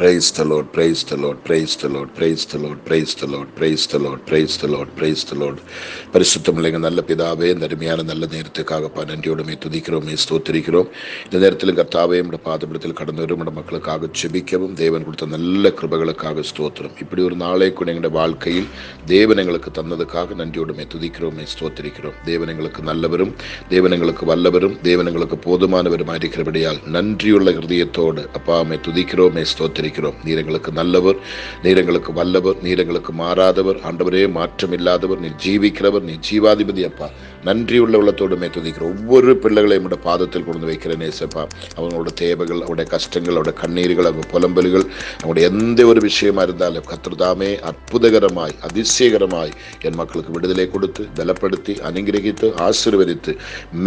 Praise the Lord, praise the Lord, praise the Lord, praise the Lord, praise the Lord, praise the Lord, praise the Lord, praise the Lord. பரிசுத்தமில்லைங்க நல்ல பிதாவே, இந்த அருமையான நல்ல நேரத்துக்காக நன்றியோடுமே துதிக்கிறோமே ஸ்தோத்திரிக்கிறோம். இந்த நேரத்திலும் கர்த்தாவே நம்முடைய பாதபடத்தில் கடந்து வரும் நம்முடைய மக்களுக்காக செபிக்கவும் தேவன் கொடுத்த நல்ல கிருபைகளுக்காக ஸ்தோத்திரம். இப்படி ஒரு நாளை கூட எங்களுடைய வாழ்க்கையில் தேவன் எங்களுக்கு தந்ததுக்காக நன்றியோடுமே துதிக்கிறோமே ஸ்தோத்திரிக்கிறோம். தேவன் எங்களுக்கு நல்லவரும், தேவன் எங்களுக்கு வல்லவரும், தேவன் எங்களுக்கு போதுமானவருமாய் இருக்கிறபடியால் நன்றியுள்ள ஹிருதயத்தோடு அப்பாமை துதிக்கிறோமே ஸ்தோத்திரிக்கிறோம். நீர் எங்களுக்கு நல்லவர், நீர் எங்களுக்கு வல்லவர், நீர் எங்களுக்கு மாறாதவர், ஆண்டவரே மாற்றம் இல்லாதவர், நீர் ஜீவிக்கிறவர், நீர் ஜீவாதிபதி அப்பா. நன்றியுள்ள உள்ளத்தோடுமே துதிக்கிறோம். ஒவ்வொரு பிள்ளைகளையும் உடைய பாதத்தில் கொண்டு வைக்கிற நேசப்பா. அவங்களோட தேவைகள், அவருடைய கஷ்டங்கள், அவருடைய கண்ணீர்கள், அவங்க புலம்பல்கள், அவங்களுடைய எந்த ஒரு விஷயமா இருந்தாலும் கர்த்தர்தாமே அற்புதகரமாய் அதிசயகரமாய் என் மக்களுக்கு விடுதலை கொடுத்து பலப்படுத்தி அனுகிரகித்து ஆசீர்வதித்து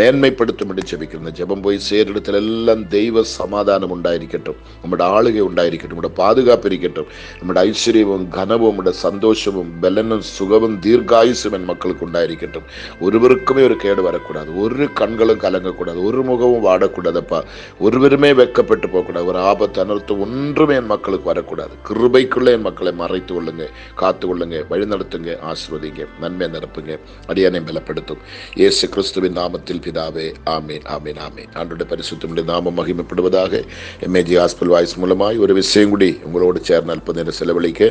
மேன்மைப்படுத்தும்படி ஜெபிக்கிறேன். ஜெபம் போய் சேர் இடத்துல எல்லாம் தெய்வ சமாதானம் உண்டாயிருக்கட்டும், நம்முடைய ஆளுகை உண்டாயிருக்கட்டும், நம்முடைய பாதுகாப்பு இருக்கட்டும், நம்முடைய ஐஸ்வர்யமும் கனவும் நம்முடைய சந்தோஷமும் பலனும் சுகமும் தீர்காயுசும் என் மக்களுக்கு உண்டாயிருக்கட்டும். ஒருவருக்குமே ஒரு கேடு வரக்கூடாது, ஒரு கண்களும் கலங்கக்கூடாது, ஒரு முகமும் வாடக்கூடாதப்பா. ஒருவருமே வெட்கப்பட்டு போகக்கூடாது, ஒரு ஆபத்து அனர்த்தம் ஒன்றுமே என் மக்களுக்கு வரக்கூடாது. கிருபைக்குள்ளே என் மக்களை மறைத்து கொள்ளுங்க, காத்து கொள்ளுங்க, வழிநடத்துங்க, ஆசீர்வதிங்க, நன்மை நிரப்புங்க, அடியானை பலப்படுத்தும். இயேசு கிறிஸ்துவின் நாமத்தில் பிதாவே, ஆமீன், ஆமீன், ஆமீன். ஆண்டவருடைய பரிசுத்தமுடைய நாமம் மகிமைப்படுவதாக. எம்ஏஜி ஹாஸ்பிட்டல் வாய்ஸ் மூலமாய் ஒரு விஷயம் கூடி உங்களோடு சேர்ந்து அல்ப நேரம் செலவழிக்க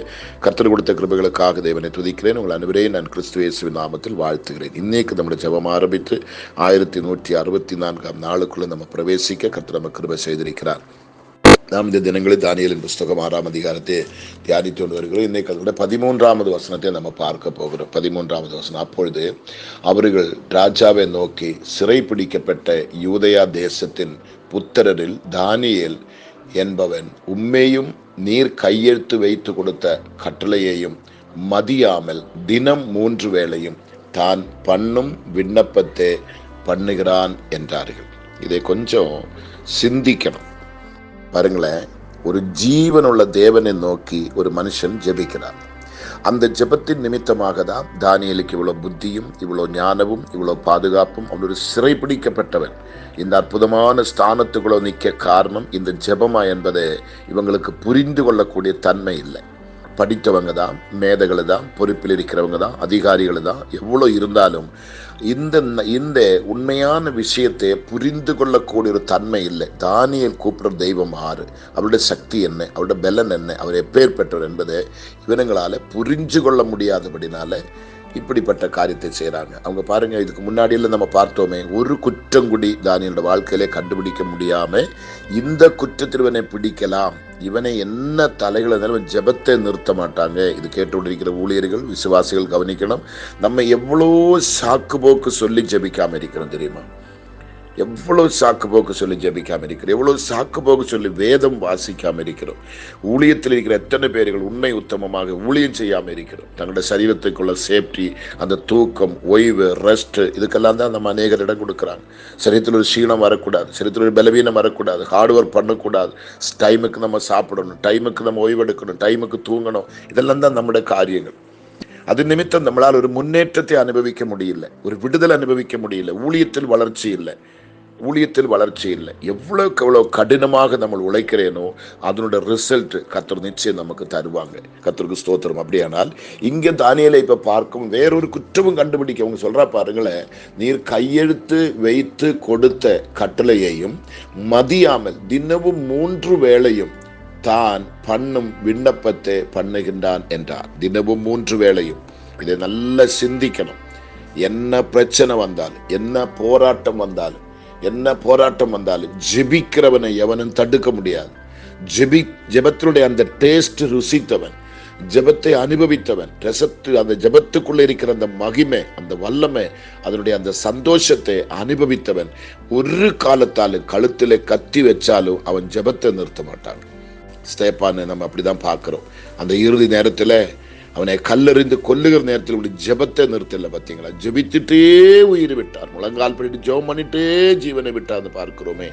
கர்த்தர் கொடுத்த கிருபைகளுக்காக தேவனை துதிக்கிறேன். உங்கள் அனைவரையும் நான் கிறிஸ்து இயேசுவின் நாமத்தில் வாழ்த்துகிறேன். இன்னைக்கு நம்முடைய ஜெபம் ஆரம்பித்து 1164 நாளுக்குள்ள நம்ம பிரவேசிக்க கர்த்தர் நமக்கு கிருபை செய்திருக்கிறார். நாம் இந்த தினங்களில் தானியேலின் புஸ்தகம் 6ஆம் அதிகாரத்தை தியானித்து கொண்டு வருகிறோம். இன்னைக்கு அதோட 13வது வசனத்தை நம்ம பார்க்க போகிறோம். 13வது வசனம். அப்பொழுது அவர்கள் ராஜாவை நோக்கி, சிறை பிடிக்கப்பட்ட யூதேயா தேசத்தின் புத்திரரில் தானியேல் என்பவன் உம்மையும் நீர் கையெழுத்து வைத்து கொடுத்த கட்டளையையும் மதியாமல் தினம் 3 வேளையும் தான் பண்ணும் விண்ணப்பத்தை பண்ணுகிறான் என்றார்கள். இதை கொஞ்சம் சிந்திக்கணும் பாருங்களேன். ஒரு ஜீவனுள்ள தேவனை நோக்கி ஒரு மனுஷன் ஜெபிக்கிறார். அந்த ஜெபத்தின் நிமித்தமாக தான் தானியேலுக்கு இவ்வளோ புத்தியும் இவ்வளோ ஞானமும் இவ்வளோ பாதுகாப்பும். அவன் ஒரு சிறை பிடிக்கப்பட்டவன். இந்த அற்புதமான ஸ்தானத்துக்குள்ள நிற்க காரணம் இந்த ஜெபமா என்பதை இவங்களுக்கு புரிந்து கொள்ளக்கூடிய தன்மை இல்லை. படித்தவங்க தான், மேதைகள் தான், பொறுப்பில் இருக்கிறவங்க தான், அதிகாரிகள் தான், எவ்வளோ இருந்தாலும் இந்த உண்மையான விஷயத்தை புரிந்து கொள்ளக்கூடிய ஒரு தன்மை இல்லை. தானியேல் கூப்பிடுற தெய்வம் ஆறு, அவருடைய சக்தி என்ன, அவருடைய பலன் என்ன, அவர் எப்பேர் பெற்றவர் என்பதை இவனங்களால் புரிஞ்சு கொள்ள முடியாதபடினால இப்படிப்பட்ட காரியத்தை செய்கிறாங்க. அவங்க பாருங்க, இதுக்கு முன்னாடியில் நம்ம பார்த்தோமே, ஒரு குற்றங்குடி தானியேலோட வாழ்க்கையிலே கண்டுபிடிக்க முடியாமல் இந்த குற்றத்தில் இவனை பிடிக்கலாம், இவனை என்ன தலைகளை இருந்தாலும் ஜெபத்தை நிறுத்த மாட்டாங்க. இது கேட்டுக்கொண்டிருக்கிற ஊழியர்கள், விசுவாசிகள் கவனிக்கணும். நம்ம எவ்வளோ சாக்கு போக்கு சொல்லி ஜெபிக்காமல் இருக்கிறோம் தெரியுமா? எவ்வளவு சாக்கு போக்கு சொல்லி ஜெபிக்காமல் இருக்கிறோம், எவ்வளவு சாக்கு போக்கு சொல்லி வேதம் வாசிக்காமல் இருக்கிறோம். ஊழியத்தில் இருக்கிற எத்தனை பேர்கள் உண்மை உத்தமமாக ஊழியம் செய்யாமல் இருக்கிறோம். தங்களுடைய சரீரத்துக்குள்ள சேஃப்டி, அந்த தூக்கம், ஓய்வு, ரெஸ்ட், இதுக்கெல்லாம் தான் நம்ம அநேகர் இடம் கொடுக்குறாங்க. சரீரத்தில் ஒரு சீனம் வரக்கூடாது, சரீரத்தில் ஒரு பலவீனம் வரக்கூடாது, ஹார்ட் ஒர்க் பண்ணக்கூடாது, டைமுக்கு நம்ம சாப்பிடணும், டைமுக்கு நம்ம ஓய்வெடுக்கணும், டைமுக்கு தூங்கணும். இதெல்லாம் தான் நம்முடைய காரியங்கள். அது நிமித்தம் நம்மளால் ஒரு முன்னேற்றத்தை அனுபவிக்க முடியல, ஒரு விடுதலை அனுபவிக்க முடியல, ஊழியத்தில் வளர்ச்சி இல்லை, ஊழியத்தில் வளர்ச்சி இல்லை. எவ்வளோக்கு எவ்வளோ கடினமாக நம்ம உழைக்கிறேனோ அதனோட ரிசல்ட் கர்த்தர் நிச்சயம் நமக்கு தருவாங்க. கர்த்தருக்கு ஸ்தோத்திரம். அப்படியானால் இங்கே தானியேலை இப்போ பார்க்கும் வேறொரு குற்றமும் கண்டுபிடிக்க அவங்க சொல்றா பாருங்களேன், நீர் கையெழுத்து வைத்து கொடுத்த கட்டளையையும் மதியாமல் தினமும் 3 வேளையும் தான் பண்ணும் விண்ணப்பத்தை பண்ணுகின்றான் என்றார். தினமும் 3 வேளையும். இதை நல்லா சிந்திக்கணும். என்ன பிரச்சனை வந்தாலும், என்ன போராட்டம் வந்தாலும் ஜெபிக்கிறவனை எவனும் தடுக்க முடியாது. ஜெபத்தினுடைய அந்த டேஸ்ட் ருசித்தவன், ஜெபத்தை அனுபவித்தவன், அந்த ஜெபத்துக்குள்ள இருக்கிற அந்த மகிமை, அந்த வல்லமை, அதனுடைய அந்த சந்தோஷத்தை அனுபவித்தவன் ஒரு காலத்தாலும் கழுத்திலே கத்தி வச்சாலும் அவன் ஜெபத்தை நிறுத்த மாட்டான். ஸ்தேப்பானை நம்ம அப்படிதான் பார்க்கிறோம். அந்த இறுதி நேரத்தில் அவனை கல்லெறிந்து கொல்லுகிற நேரத்தில் இப்படி ஜெபத்தை நிறுத்தல பார்த்தீங்களா? ஜெபித்துட்டே உயிர் விட்டார், முழங்கால் பண்ணிட்டு ஜெபம் பண்ணிட்டே ஜீவனை விட்டார்னு பார்க்கிறோமே.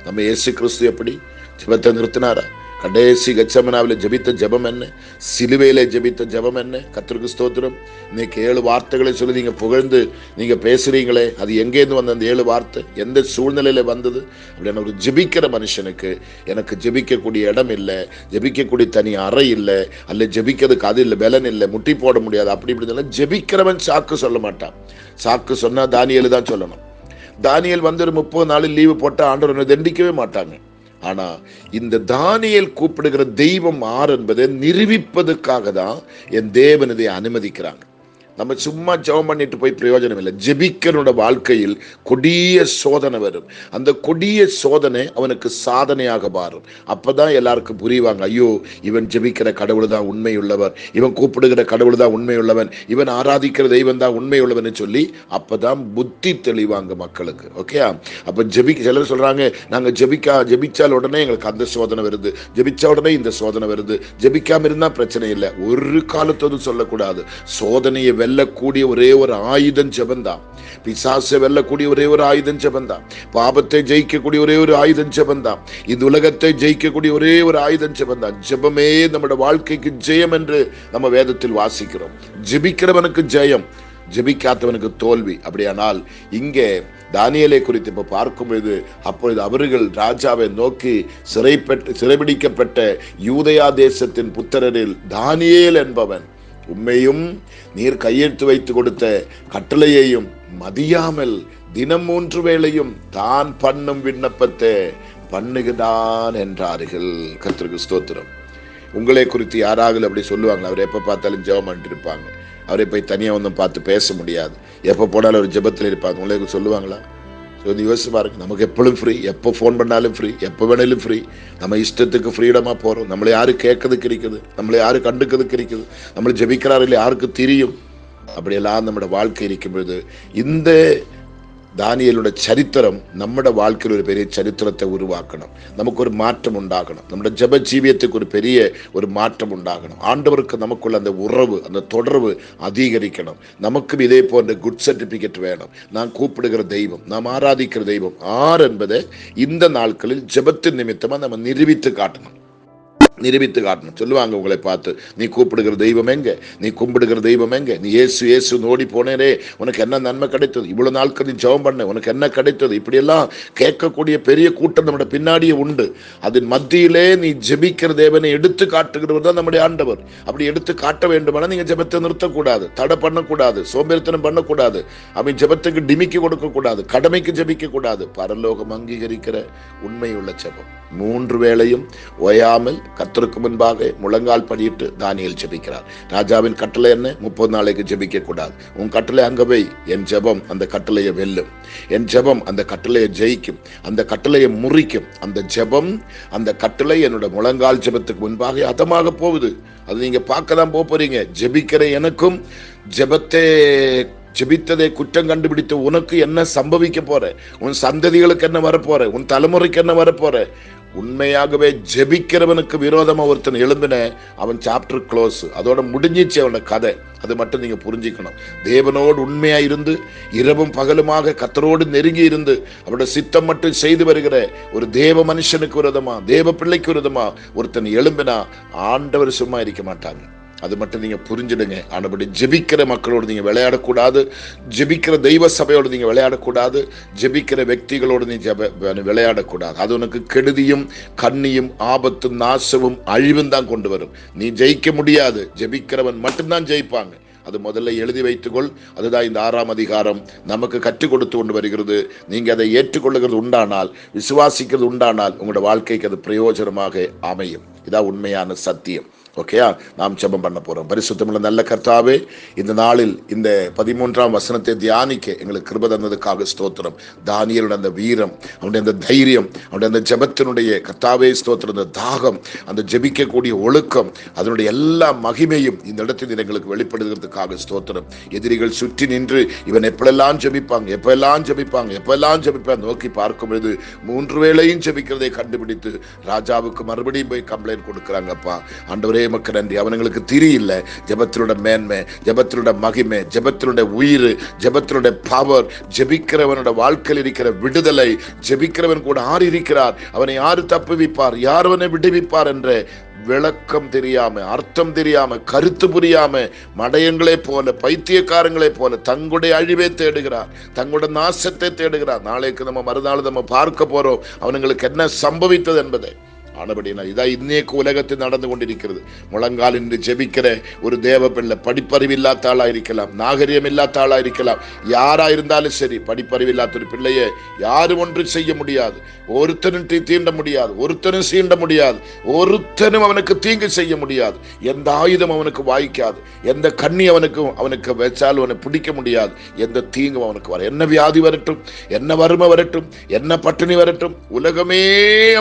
நம்ம இயேசு கிறிஸ்து எப்படி ஜெபத்தை நிறுத்தினாரா? கடைசி கெத்செமனாவிலே ஜெபித்த ஜெபம் என்ன? சிலுவையிலே ஜெபித்த ஜெபம் என்ன? கர்த்தருக்கு ஸ்தோத்திரம். இன்னைக்கு 7 வார்த்தைகளை சொல்லி நீங்க புகழ்ந்து நீங்க பேசுறீங்களே, அது எங்கேருந்து வந்த அந்த 7 வார்த்தை? எந்த சூழ்நிலையில வந்தது? அப்படின்னா ஒரு ஜெபிக்கிற மனுஷனுக்கு எனக்கு ஜெபிக்கக்கூடிய இடம் இல்லை, ஜெபிக்கக்கூடிய தனி அறை இல்லை, அல்ல ஜெபிக்கிறதுக்கு அது இல்லை, பலன் இல்லை, முட்டி போட முடியாது, அப்படி இப்படி ஜெபிக்கிறவன் சாக்கு சொல்ல மாட்டான். சாக்கு சொன்னா தானியேல் தான் சொல்லணும். தானியேல் வந்து ஒரு 30 நாள் லீவு போட்டா ஆண்டவர் தண்டிக்கவே மாட்டாங்க. ஆனா இந்த தானியேல் கூப்பிடுகிற தெய்வம் ஆர் என்பதை நிரூபிப்பதற்காக தான் என் தேவன் இதை அனுமதிக்கிறாங்க. நம்ம சும்மா ஜெபம் பண்ணிட்டு போய் பிரயோஜனம் இல்லை. ஜெபிக்கிறனோட வாழ்க்கையில் கொடிய சோதனை வரும். அந்த கொடிய சோதனை அவனுக்கு சாதனையாக மாறும். அப்பதான் எல்லாருக்கும் புரிவாங்க, ஐயோ இவன் ஜெபிக்கிற கடவுள் தான் உண்மையுள்ளவர், இவன் கூப்பிடுகிற கடவுள் தான் உண்மையுள்ளவன், இவன் ஆராதிக்கிற தெய்வம் தான் உண்மையுள்ளவன் சொல்லி அப்பதான் புத்தி தெளிவாங்க மக்களுக்கு. ஓகே, அப்ப சிலர் சொல்றாங்க, நாங்க ஜெபிச்சால் உடனே எங்களுக்கு அந்த சோதனை வருது, ஜெபிச்ச உடனே இந்த சோதனை வருது, ஜெபிக்காம இருந்தா பிரச்சனை இல்லை. ஒரு காலத்தோடு சொல்லக்கூடாது. சோதனையை வெல்லக்கூடிய ஒரே ஒரு ஆயுதம் ஜெபந்தான். பிசாசை வெல்லக்கூடிய ஒரே ஒரு ஆயுதம் ஜெபந்தான். பாபத்தை ஜெயிக்கக்கூடிய ஒரே ஒரு ஆயுதம் ஜெபந்தான். இந்த உலகத்தை ஜெயிக்கக்கூடிய ஒரே ஒரு ஆயுதம் ஜெபந்தான். ஜெபமே நம்முடைய வாழ்க்கைக்கு ஜெயம் என்று நம்ம வேதத்தில் வாசிக்கிறோம். ஜெபிக்கிறவனுக்கு ஜெயம், ஜெபிக்காதவனுக்கு தோல்வி. அப்படியானால் இங்கே தானியேலை குறித்து இப்ப பார்க்கும்போது, அப்பொழுது அவர்கள் ராஜாவை நோக்கி சிறைபிடிக்கப்பட்ட யூதயா தேசத்தின் புத்திரரில் தானியேல் என்பவன் உண்மையும் நீர் கையெழுத்து வைத்து கொடுத்த கட்டளையையும் மதியாமல் தினம் 3 வேளையும் தான் பண்ணும் விண்ணப்பத்தை பண்ணுகிறான் என்றார்கள். கர்த்தருக்கு ஸ்தோத்திரம். உங்களை குறித்து யாராவது அப்படி சொல்லுவாங்களா? அவர் எப்ப பார்த்தாலும் ஜெபம் பண்ணிட்டு இருப்பாங்க, அவரை போய் தனியா ஒன்றும் பார்த்து பேச முடியாது, எப்ப போனாலும் அவர் ஜெபத்தில் இருப்பாங்க, உங்களுக்கு சொல்லுவாங்களா? யோசிச்சு பாருங்க. நமக்கு எப்பொழுதும் ஃப்ரீ, எப்போ ஃபோன் பண்ணாலும் ஃப்ரீ, எப்போ வேணாலும் ஃப்ரீ, நம்ம இஷ்டத்துக்கு ஃப்ரீடமா போறோம். நம்மளை யாரு கேட்கறதுக்கு இருக்குது, நம்மளை யாரு கண்டுக்கிறதுக்கு இருக்குது, நம்மளை ஜெபிக்கிறாரு இல்லை யாருக்கு தெரியும்? அப்படியெல்லாம் நம்மளோட வாழ்க்கை இருக்கும்பொழுது இந்த தானியேலோட சரித்திரம் நம்மட வாழ்க்கையில் ஒரு பெரிய சரித்திரத்தை உருவாக்கணும். நமக்கு ஒரு மாற்றம் உண்டாகணும். நம்முடைய ஜெப ஜீவியத்துக்கு ஒரு பெரிய ஒரு மாற்றம் உண்டாகணும். ஆண்டவருக்கு நமக்குள்ள அந்த உறவு, அந்த தொடர்பு அதிகரிக்கணும். நமக்கும் இதே போன்ற குட் சர்டிபிகேட் வேணும். நான் கூப்பிடுகிற தெய்வம், நாம் ஆராதிக்கிற தெய்வம் ஆர் என்பதை இந்த நாட்களில் ஜெபத்தின் நிமித்தமா நம்ம நிரூபித்து காட்டணும். சொல்லுவாங்க உங்களை பார்த்து, நீ கூப்பிடுகிற தெய்வம் எங்க, நீ கும்பிடுகிற தெய்வம் எங்க, நீ ஏசு ஓடி போனேரே, உனக்கு என்ன நன்மை கிடைத்தது, இவ்வளவு நாட்கள் நீ ஜெபம் பண்ண, உனக்கு என்ன கிடைத்தது, இப்படியெல்லாம் கேட்கக்கூடிய பெரிய கூட்டம் நம்முடைய பின்னாடியே உண்டு. அதன் மத்தியிலே நீ ஜெபிக்கிற தேவனை எடுத்து காட்டுகிறவர் தான் நம்முடைய ஆண்டவர். அப்படி எடுத்து காட்ட வேண்டுமானா நீங்க ஜெபத்தை நிறுத்தக்கூடாது, தடை பண்ணக்கூடாது, சோம்பேறித்தனம் பண்ணக்கூடாது, அவன் ஜெபத்துக்கு டிமிக்கி கொடுக்க கூடாது, கடமைக்கு ஜெபிக்க கூடாது. பரலோகம் அங்கீகரிக்கிற உண்மையுள்ள ஜெபம் 3 வேளையும் ஓயாமல் கர்த்தருக்கு முன்பாக முழங்கால் படியிட்டு தானியேல் ஜெபிக்கிறார். ராஜாவின் கட்டளை என்ன? 30 நாளைக்கு ஜெபிக்க கூடாது. உன் கட்டளை அங்க போய், என் ஜெபம் அந்த கட்டளையை வெல்லும், என் ஜெபம் அந்த கட்டளையை ஜெயிக்கும், அந்த கட்டளையை முறிக்கும். அந்த ஜெபம், அந்த கட்டளை என்னோட முழங்கால் ஜெபத்துக்கு முன்பாக அதமாக போகுது. அது நீங்க பார்க்க தான் போறீங்க. ஜெபிக்கிற எனக்கும் ஜெபித்ததை குற்றம் கண்டுபிடித்து உனக்கு என்ன சம்பவிக்க போற, உன் சந்ததிகளுக்கு என்ன வரப்போற, உன் தலைமுறைக்கு என்ன வரப்போற. உண்மையாகவே ஜெபிக்கிறவனுக்கு விரோதமா ஒருத்தன் எழும்பின, அவன் சாப்டர் க்ளோஸ், அதோட முடிஞ்சிச்சு அவனோட கதை. அது மட்டும் நீங்க புரிஞ்சுக்கணும். தேவனோடு உண்மையா இருந்து இரவும் பகலுமாக கர்த்தரோடு நெருங்கி இருந்து அவனோட சித்தம் மட்டும் செய்து வருகிற ஒரு தேவ மனுஷனுக்கு விரோதமா, தேவ பிள்ளைக்கு விரோதமா ஒருத்தன் எழும்பினா ஆண்டவர் சும்மா இருக்க மாட்டாங்க. அது மட்டும் நீங்க புரிஞ்சிடுங்க. ஆனபடி ஜெபிக்கிற மக்களோடு நீங்க விளையாடக்கூடாது, ஜெபிக்கிற தெய்வ சபையோடு நீங்க விளையாடக்கூடாது, ஜெபிக்கிற వ్యక్తిகளோடு நீ விளையாடக்கூடாது. அது உனக்கு கெடுதியும் கண்ணியும் ஆபத்தும் நாசமும் அழிவும் தான் கொண்டு வரும். நீ ஜெயிக்க முடியாது. ஜெபிக்கிறவன் மட்டும்தான் ஜெயிப்பாங்க. அது முதல்ல எழுதி வைத்துக்கொள். அதுதான் இந்த 6ஆம் அதிகாரம் நமக்கு கற்றுக் கொடுத்து கொண்டு வருகிறது. நீங்க அதை ஏற்றுக்கொள்ளுகிறது உண்டானால், விசுவாசிக்கிறது உண்டானால் உங்களோட வாழ்க்கைக்கு அது பிரயோஜனமாக அமையும். இதான் உண்மையான சத்தியம். ஓகேயா? நாம் ஜெபம் பண்ண போறோம். பரிசுத்தமுள்ள நல்ல கர்த்தாவே, இந்த நாளில் இந்த 13ஆம் வசனத்தை தியானிக்க எங்களுக்கு கிருபை தந்ததுக்காக ஸ்தோத்திரம். தானியேலுடைய அந்த வீரம், அவனுடைய அந்த தைரியம், அவனுடைய அந்த ஜெபத்தினுடைய கர்த்தாவே ஸ்தோத்திரம், அந்த தாகம், அந்த ஜெபிக்கக்கூடிய ஒழுக்கம், அதனுடைய எல்லா மகிமையும் இந்த இடத்தில் எங்களுக்கு வெளிப்படுகிறதுக்காக ஸ்தோத்திரம். எதிரிகள் சுற்றி நின்று இவன் எப்பெல்லாம் ஜெபிப்பாங்க நோக்கி பார்க்கும் பொழுது 3 வேளையும் ஜெபிக்கிறதை கண்டுபிடித்து ராஜாவுக்கு மறுபடியும் போய் கம்ப்ளைண்ட் ஆன்லைன் கொடுக்குறாங்கப்பா. ஆண்டவரே உமக்கு நன்றி. அவனுங்களுக்கு திரியில்லை ஜெபத்தினுடைய மேன்மை, ஜெபத்தினுடைய மகிமை, ஜெபத்தினுடைய உயிர், ஜெபத்தினுடைய பவர், ஜெபிக்கிறவனுடைய வாழ்க்கையில் இருக்கிற விடுதலை, ஜெபிக்கிறவன் கூட யார் இருக்கிறார், அவனை யாரு தப்புவிப்பார், யார் அவனை விடுவிப்பார் என்ற விளக்கம் தெரியாம, அர்த்தம் தெரியாம, கருத்து புரியாம மடையங்களே போல, பைத்தியக்காரங்களே போல தங்களுடைய அழிவை தேடுகிறார், தங்களுடைய நாசத்தை தேடுகிறார். நாளைக்கு நம்ம மறுநாள் நம்ம பார்க்க போறோம் அவனுங்களுக்கு என்ன சம்பவித்தது என்பதை. ஆனபடினா இதான் இன்னைக்கு உலகத்தில் நடந்து கொண்டிருக்கிறது. முழங்கால் என்று ஜெபிக்கிற ஒரு தேவ பிள்ளை படிப்பறிவு இல்லாத ஆளா இருக்கலாம், நாகரிகம் இல்லாத ஆளா இருக்கலாம், யாரா இருந்தாலும் சரி, படிப்பறிவு இல்லாத ஒரு பிள்ளையை யாரும் ஒன்று செய்ய முடியாது, ஒருத்தனும் தீண்ட முடியாது, ஒருத்தனும் சீண்ட முடியாது, ஒருத்தனும் அவனுக்கு தீங்கு செய்ய முடியாது, எந்த ஆயுதம் அவனுக்கு வாய்க்காது, எந்த கண்ணி அவனுக்கு வச்சாலும் அவனை பிடிக்க முடியாது, எந்த தீங்கும் அவனுக்கு வர, என்ன வியாதி வரட்டும், என்ன வறுமை வரட்டும், என்ன பட்டினி வரட்டும், உலகமே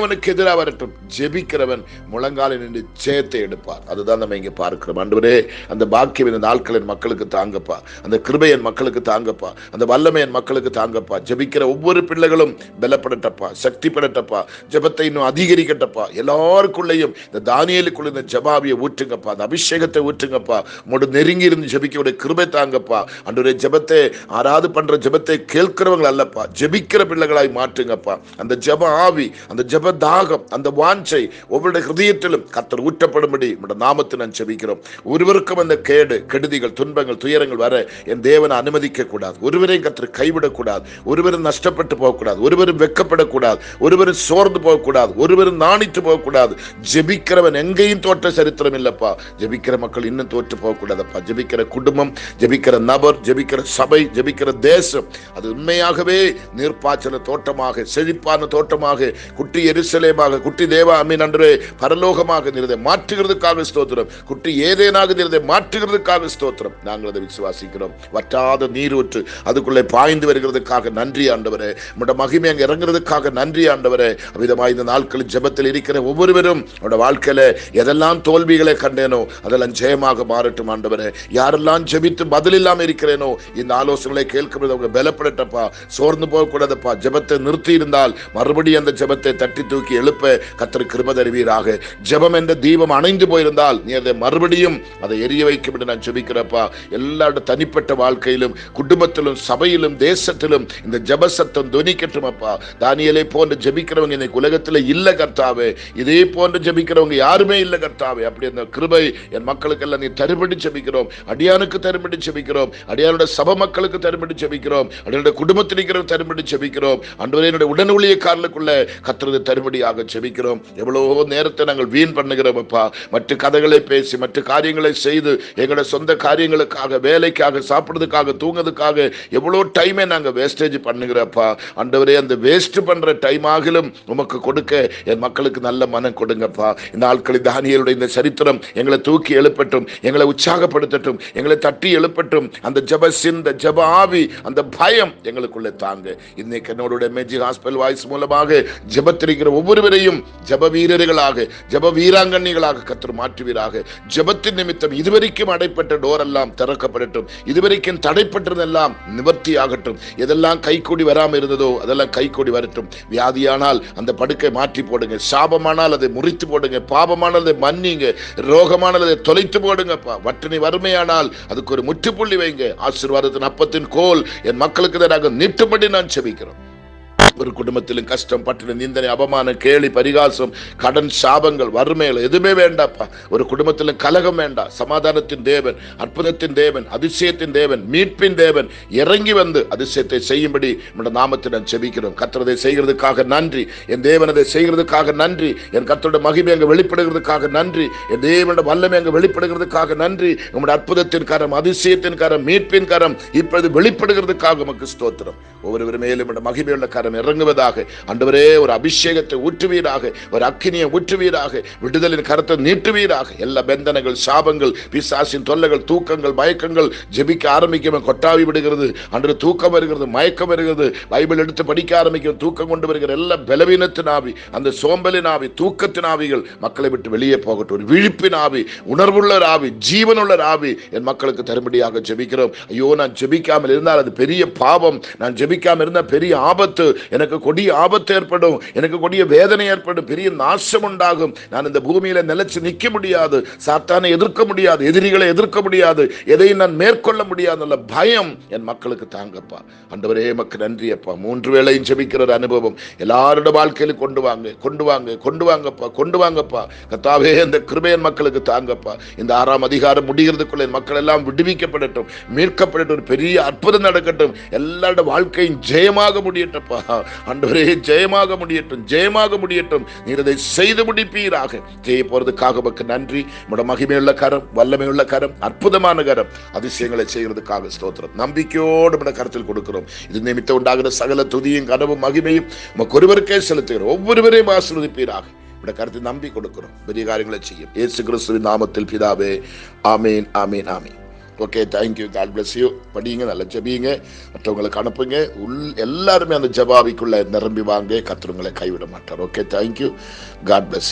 அவனுக்கு எதிராக வரட்டும், ஜெபிக்கிறவன் முழங்காலில் நின்று ஜெயத்தை எடுப்பார். அதுதான் நம்ம இங்க பார்க்கிறோம். ஆண்டவரே, அந்த பாக்கியம் இந்த நாட்களின் மக்களுக்கு தாங்கப்பா, அந்த கிருபை என் மக்களுக்கு தாங்கப்பா, அந்த வல்லமை என் மக்களுக்கு தாங்கப்பா. ஜெபிக்கிற ஒவ்வொரு பிள்ளைகளும் பலப்படட்டப்பா, சக்தி படட்டப்பா, ஜெபத்தை இன்னும் அதிகரிக்கட்டப்பா. எல்லாருக்குள்ளேயும் இந்த தானியேலுக்குள்ள இந்த ஜெபாவியை ஊற்றுங்கப்பா, அந்த அபிஷேகத்தை ஊற்றுங்கப்பா. உங்களோட நெருங்கி இருந்து ஜெபிக்க கிருபை தாங்கப்பா. ஆண்டவரே, ஜெபத்தை ஆராது பண்ற ஜெபத்தை கேட்கிறவங்க அல்லப்பா, ஜெபிக்கிற பிள்ளைகளாய் மாற்றுங்கப்பா. அந்த ஜெப ஆவி, அந்த ஜெப தாகம், அந்த வாஞ்சை ஒவ்வொருடைய ஹிருதயத்திலும் கர்த்தர் ஊற்றப்படும்படி நம்முடைய நாமத்தை நான் ஜெபிக்கிறோம். ஒருவருக்கும் அந்த கேடு, கெடுதிகள், துன்பங்கள், துயரங்கள் வர என் தேவனை அனுமதிக்க கூடாது. ஒருவரையும் கர்த்தர் கைவிடக்கூடாது, ஒருவரும் நஷ்டப்பட்டு போகக்கூடாது, ஒருவரும் வெக்கப்படக்கூடாது, ஒருவரும் சோர்ந்து போகக்கூடாது, ஒருவரும் நாணித்து போகக்கூடாது. ஜெபிக்கிறவன் எங்கேயும் தோற்ற சரித்திரம் இல்லப்பா. ஜெபிக்கிற மக்கள் இன்னும் தோற்று போகக்கூடாதப்பா. ஜெபிக்கிற குடும்பம், ஜெபிக்கிற நபர், ஜெபிக்கிற சபை, ஜெபிக்கிற தேசம், அது உண்மையாகவே நீர்ப்பாய்ச்சல தோட்டமாக, செழிப்பான தோட்டமாக, குட்டி எருசலேமாக, குட்டி தேவா அமீன் அன்றே பரலோகமாக நிறதை மாற்றுகிறதுக்காக ஸ்தோத்திரம். குட்டி ஏதேனாக நிறதை மாற்றுகிறதுக்காக ஸ்தோத்திரம். நாங்கள் அதை விசுவாசிக்கிறோம். வற்றாத நீர் ஊற்று அதுக்குள்ளே பாய்ந்து வருகிறதுக்காக நன்றி ஆண்டவரே. நம்முடைய மகிமை அங்கே இறங்குறதுக்காக நன்றி ஆண்டவரே. அவ்விதமாக இந்த நாட்களில் ஜெபத்தில் இருக்கிற ஒவ்வொருவரும் அவருடைய வாழ்க்கையில எதெல்லாம் தோல்விகளை கண்டேனோ அதெல்லாம் ஜெயமாக மாறட்டும் ஆண்டவரே. யாரெல்லாம் ஜெபித்து பதில் இல்லாமல் இருக்கிறேனோ இந்த ஆலோசனைகளை கேட்கிறது அவங்க பலப்படட்டப்பா, சோர்ந்து போகக்கூடாதப்பா. ஜெபத்தை நிறுத்தி இருந்தால் மறுபடியும் அந்த ஜெபத்தை தட்டி தூக்கி எழுப்ப கர்த்தர் கிருபை தருவீராக. ஜெபம் என்ற தீபம் அணைந்து போயிருந்தால் நீ அதை மறுபடியும் அதை எரிய வைக்கும் என்று நான் ஜெபிக்கிறப்பா. எல்லாரோட தனிப்பட்ட வாழ்க்கையிலும், குடும்பத்திலும், சபையிலும், தேசத்திலும் இந்த ஜெப சத்தம் துணிக்கட்டும் அப்பா. தானியேலை போன்று ஜெபிக்கிறவங்க இன்னைக்கு உலகத்துல இல்ல கர்த்தாவே. இதே போன்று ஜெபிக்கிறவங்க யாருமே இல்ல கர்த்தாவே. அப்படி அந்த கிருபை என் மக்களுக்கு எல்லாம் நீ தரும்படி ஜெபிக்கிறோம். அடியானுக்கு தரும்படி ஜெபிக்கிறோம். அடியானோட சபை மக்களுக்கு தரும்படி ஜெபிக்கிறோம். அடியானோட குடும்பத்தில் இருக்கிற தரும்படி ஜெபிக்கிறோம். ஆண்டவரே, என்னுடைய உடன் ஊழியக்காரர்களுக்குள்ள கர்த்தரது தரும்படியாக ஜெபிக்கிறோம். எவ்வளவோ நேரத்தை நாங்கள் வீண் பண்ணுகிறோம் அப்பா. மற்ற கதைகளை பேசி, மற்ற காரியங்களை செய்து, எங்களோட சொந்த காரியங்களுக்காக, வேலைக்காக, சாப்பிடுறதுக்காக, தூங்குறதுக்காக எவ்வளோ டைமை நாங்கள் வேஸ்டேஜ் பண்ணுகிறப்பா. ஆண்டவரே, அந்த வேஸ்ட் பண்ற டைம் ஆகிலும் உமக்கு கொடுக்க என் மக்களுக்கு நல்ல மனம் கொடுங்கப்பா. இந்த ஆட்களில் தானியேலுடைய இந்த சரித்திரம் எங்களை தூக்கி எழுப்பட்டும், எங்களை உற்சாகப்படுத்தட்டும், எங்களை தட்டி எழுப்பட்டும். அந்த ஜெப சிந்த, ஜெப ஆவி, அந்த பயம் எங்களுக்குள்ளே தாங்க. இன்னைக்கு என்னோட மேஜி ஹாஸ்பிட்டல் வாய்ஸ் மூலமாக ஜெபத்திருக்கிற ஒவ்வொருவரையும் ஜெப வீரர்களாக, ஜெப வீராங்கண்ணிகளாக கர்த்தர் மாற்றுவீராக. ஜெபத்தின் நிமித்தம் இதுவரைக்கும் அடைப்பட்ட டோர் எல்லாம் திறக்கப்படட்டும். இதுவரைக்கும் தடைப்பட்டதெல்லாம் நிவர்த்தி ஆகட்டும். எதெல்லாம் கைகூடி வராமல் இருந்ததோ அதெல்லாம் கைகூடி வரட்டும். வியாதியானால் அந்த படுக்கை மாற்றி போடுங்க. சாபமானால் அதை முறித்து போடுங்க. பாபமானால் அதை மன்னிங்க. ரோகமானால் அதை தொலைத்து போடுங்கப்பா. வட்டினி வறுமையானால் அதுக்கு ஒரு முற்றுப்புள்ளி வைங்க. ஆசீர்வாதத்தின் அப்பத்தின் கோல் என் மக்களுக்கு எதிராக நீட்டும்படி நான் செபிக்கிறோம். ஒரு குடும்பத்திலும் கஷ்டம், பட்டினி, நிந்தனை, அவமானம், கேலி, பரிகாசம், கடன், சாபங்கள், வறுமைகள் எதுவுமே வேண்டாப்பா. ஒரு குடும்பத்திலும் கலகம் வேண்டாம். சமாதானத்தின் தேவன், அற்புதத்தின் தேவன், அதிசயத்தின் தேவன், மீட்பின் தேவன் இறங்கி வந்து அதிசயத்தை செய்யும்படி நம்முடைய நாமத்தை நான் செபிக்கிறோம். கர்த்தரை செய்கிறதுக்காக நன்றி. என் தேவனதை செய்கிறதுக்காக நன்றி. என் கர்த்தருடைய மகிமை அங்கே வெளிப்படுகிறதுக்காக நன்றி. என் தேவனுடைய வல்லமை அங்கே வெளிப்படுகிறதுக்காக நன்றி. நம்முடைய அற்புதத்தின் கரம், அதிசயத்தின் கரம், மீட்பின் கரம் இப்பொழுது வெளிப்படுகிறதுக்காக உமக்கு ஸ்தோத்திரம். ஒவ்வொரு மேலும் மகிமையுள்ள கரம் இறங்குவதாக. ஆண்டவரே, ஒரு அபிஷேகத்தை ஊற்றுவீராக, ஒரு அக்கினியை ஊற்றுவீராக, விடுதலின் கரத்தை நீட்டுவீராக. எல்லா பந்தனங்கள், சாபங்கள், பிசாசின் தொல்லைகள், தூக்கங்கள், மயக்கங்கள் ஜெபிக்க ஆரம்பிக்கும் கொட்டாவி விடுகிறது. அன்று தூக்கம் வருகிறது, மயக்கம் வருகிறது. பைபிள் எடுத்து படிக்க ஆரம்பிக்கும் தூக்கம் கொண்டு வருகிற எல்லா பலவீனத்தின் ஆவி, அந்த சோம்பலின் ஆவி, தூக்கத்தின் ஆவிகள் மக்களை விட்டு வெளியே போகட்டும். ஒரு விழிப்பின் ஆவி, உணர்வுள்ள ஆவி, ஜீவனுள்ள ஆவி என் மக்களுக்கு தரும்படியாக ஜெபிக்கிறோம். ஐயோ, நான் ஜெபிக்காமல் இருந்தால் அது பெரிய பாவம். நான் ஜெபிக்காமல் இருந்தால் பெரிய ஆபத்து. எனக்கு கொடிய ஆபத்து ஏற்படும், எனக்கு கொடிய வேதனை ஏற்படும், பெரிய நாசம் உண்டாகும், நான் இந்த பூமியில நிலைச்சு நிற்க முடியாது, சாத்தானை எதிர்க்க முடியாது, எதிரிகளை எதிர்க்க முடியாது, எதையும் நான் மேற்கொள்ள முடியாதுள்ள பயம் என் மக்களுக்கு தாங்கப்பா. ஆண்டவரே எமக்கு நன்றி அப்பா. 3 வேளையும் ஜெபிக்கிற அனுபவம் எல்லாரோட வாழ்க்கையில கொண்டு வாங்க, கொண்டு வாங்க, கொண்டு வாங்கப்பா, கொண்டு வாங்கப்பா. கர்த்தாவே இந்த கிருபையன் மக்களுக்கு தாங்கப்பா. இந்த 6ஆம் அதிகாரம் முடிகிறதுக்குள்ள மக்கள் எல்லாம் விடுவிக்கப்படட்டும், மீட்கப்படட்டும், ஒரு பெரிய அற்புதம் நடக்கட்டும், எல்லாரோட வாழ்க்கையும் ஜெயமாக முடியட்டப்பா. ஆண்டவரே ஜெயமாக முடியட்டும், ஜெயமாக முடியட்டும். நீர் இதை செய்து முடிப்பீராக. செய்ய போறதுக்காக உமக்கு நன்றி. உம்முடைய மகிமையுள்ள கரம், வல்லமையுள்ள கரம், அற்புதமான கரம், அதிசயங்களை செய்கிறதுக்காக ஸ்தோத்திரம். நம்பிக்கையோடு உம்முடைய கருத்தில் கொடுக்கிறோம். இது நிமித்தம் உண்டாகிற சகல துதியும் கனவும் மகிமையும் உமக்கு ஒருவருக்கே செலுத்துகிறோம். ஒவ்வொருவரையும் ஆசீர்வதிப்பீராக. உடைய கருத்தை நம்பி கொடுக்கிறோம். பெரிய காரியங்களை செய்யும் இயேசு கிறிஸ்துவின் நாமத்தில் பிதாவே, ஆமீன், ஆமீன், ஆமீன். Okay, thank you. God bless you. படிங்க, நல்லா ஜெபிங்க, மற்றவங்களுக்கு அனுப்புங்க. எல்லாருமே அந்த ஜபாவிக்குள்ள நிரம்பி வாங்க. கர்த்தர் உங்களை கைவிட மாட்டார். Okay, thank you. God bless you.